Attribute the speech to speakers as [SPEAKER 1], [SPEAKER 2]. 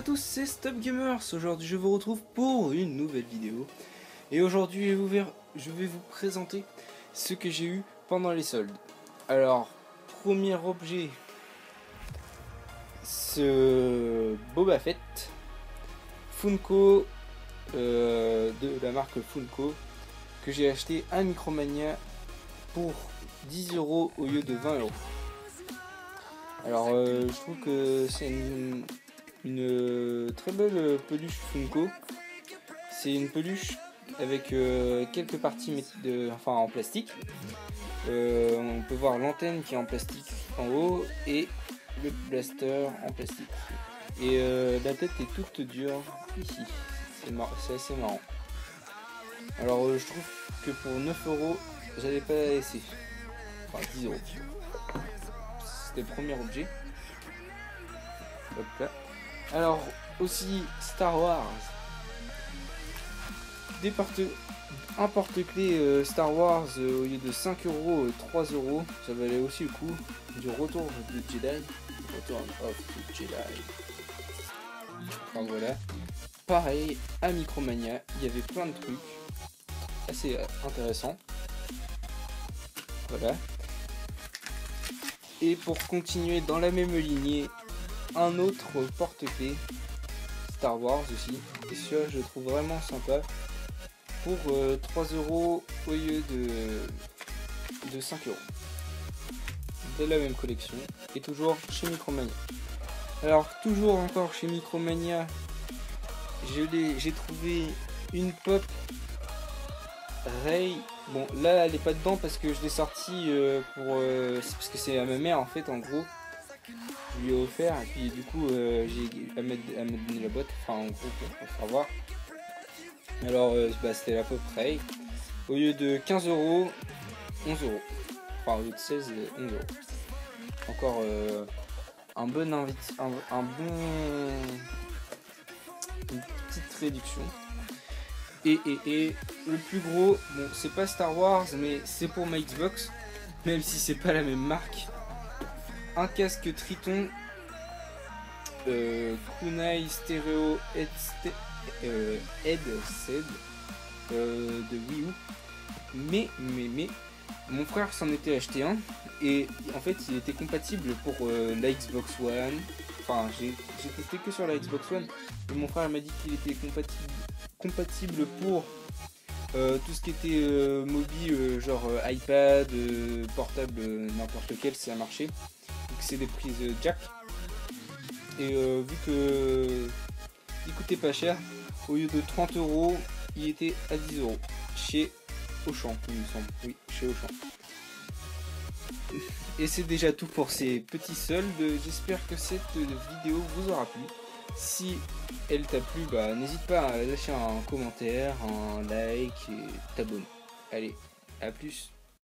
[SPEAKER 1] tous, c'est Stop Gamers. Aujourd'hui je vous retrouve pour une nouvelle vidéo. Et aujourd'hui je vais vous présenter ce que j'ai eu pendant les soldes. Alors, premier objet, ce Boba Fett Funko de la marque Funko que j'ai acheté à Micromania pour 10 € au lieu de 20 €. Alors je trouve que c'est une très belle peluche Funko. C'est une peluche avec quelques parties en plastique. On peut voir l'antenne qui est en plastique en haut et le blaster en plastique. Et la tête est toute dure ici. C'est assez marrant. Alors je trouve que pour 9 €, j'allais pas la laisser. Enfin 10 €. C'était le premier objet. Hop là. Alors aussi Star Wars. Un porte-clés Star Wars au lieu de 5 €, 3 €. Ça valait aussi le coup du retour de Jedi. Return of the Jedi. Enfin voilà. Pareil, à Micromania, il y avait plein de trucs assez intéressants. Voilà. Et pour continuer dans la même lignée, un autre porte-clés Star Wars aussi. Et celui-là, je le trouve vraiment sympa. Pour 3 € au lieu de 5 €. De la même collection. Et toujours chez Micromania. Alors, toujours encore chez Micromania, j'ai trouvé une pop Rey. Bon, là elle est pas dedans parce que je l'ai sortie c'est parce que c'est à ma mère en fait, en gros. Je lui ai offert et puis du coup elle m'a donné la boîte, enfin en gros pour faire voir. Alors c'était la pop Rey. Au lieu de 15 €, 11 €. Enfin au lieu de 16, 11 €. Encore une petite réduction. Et le plus gros, bon c'est pas Star Wars mais c'est pour ma Xbox, même si c'est pas la même marque. Un casque Triton Kunai Stereo Headset de Wii U. Mais mon frère s'en était acheté un et en fait il était compatible pour la Xbox One. Enfin j'ai testé que sur la Xbox One et mon frère m'a dit qu'il était compatible pour tout ce qui était mobile, genre iPad, portable, n'importe lequel, ça a marché. Donc c'est des prises jack. Et vu que il coûtait pas cher, au lieu de 30 €, il était à 10 € chez Auchan, il me semble. Oui, chez Auchan. Et c'est déjà tout pour ces petits soldes. J'espère que cette vidéo vous aura plu. Si elle t'a plu, n'hésite pas à lâcher un commentaire, un like et t'abonner. Allez, à plus.